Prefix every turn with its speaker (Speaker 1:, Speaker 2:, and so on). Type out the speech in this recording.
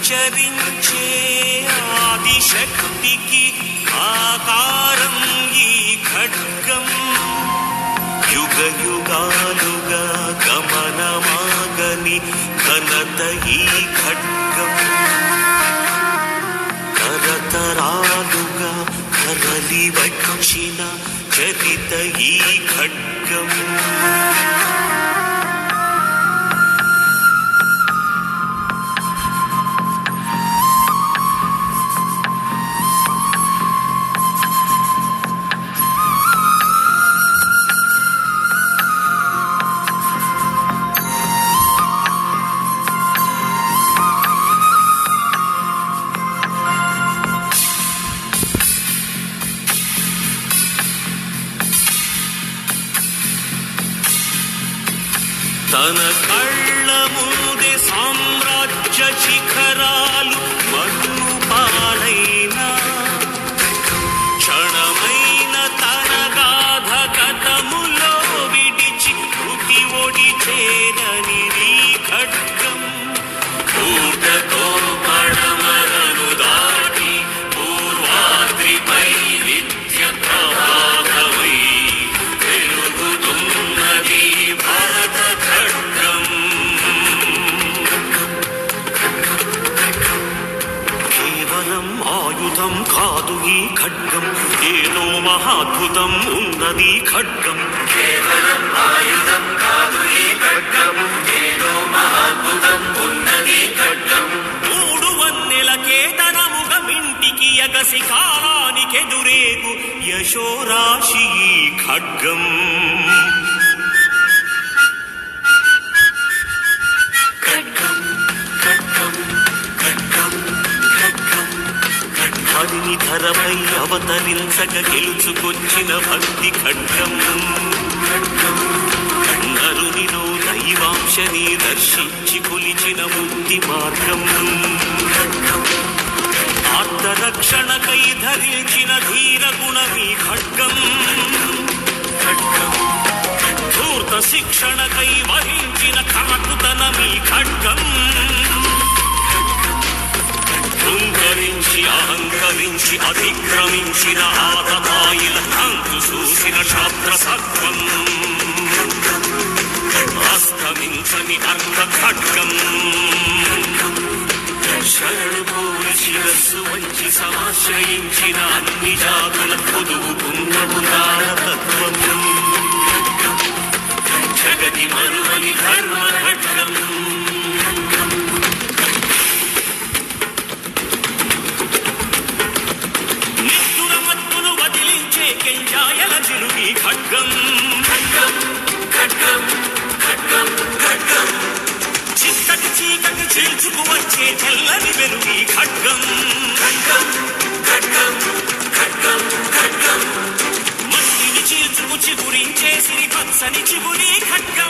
Speaker 1: సంచరించే ఆదిశక్తికి ఆకారం ఈ ఖడ్గం. యుగ యుగాలుగా గమనమాగని ఘనత ఈ ఖడ్గం. తరతరాలుగా కదలి వచ్చిన చరిత ఈ ఖడ్గం. తన కళ్ళ ముందే సామ్రాజ్య శిఖరాలు మన్ను పాలైన క్షణమైన తన గాథ గతములో విడిచి కృతి ఒడి చేరని ఖడ్గం. పూటతో పడమరను దాటి పూర్వాద్రిపై నిత్య ప్రవాహమై వెలుగుతున్నది భారత ఖడ్గం. కేవలం ఆయుధం కాదు ఈ ఖడ్గం, ఏదో మహాద్భుతం ఉన్నది ఖడ్గం. కేవలం ఆయుధం కాదు ఈ ఖడ్గం, ఏదో మహాద్భుతం ఉన్నది ఖడ్గం. మూడు వన్నెల కేతనముగ మింటికి ఎగసి కాలానికెదురేగు యశోరాశి ఈ ఖడ్గం. ధరపై అవతరించక గెలుచుకొచ్చిన భక్తి ఖడ్గం. నరునిలో దైవాంశని దర్శించి కొలిచిన ముక్తి మార్గం. ఆత్మరక్షణకై ధరించిన ధీర గుణమీ ఖడ్గం. ధూర్త శిక్షణకై వహించిన కమకుతనమీ ఖడ్గం. హుంకరించి అహంకరించి అతిక్రమించిన ఆతపాయిల అంతు చూసిన శాస్త్రసత్వం. అస్తమించని అర్థ ఖడ్గం. శరణు కోరి శిరస్సు వంచి సమాశ్రయించిన అన్ని జాతుల పొదువుకున్న తత్వం. జగతి మరువని ధర్మ ఖడ్గం. కెంజాయల చిరుగి ఖడ్గం. చిక్కటి చీకటి చీల్చుకు వచ్చే చల్లని వెలుగి ఖడ్గం. మట్టిని చీల్చుకు చిగురించే సిరి పచ్చని చిగురి ఖడ్గం.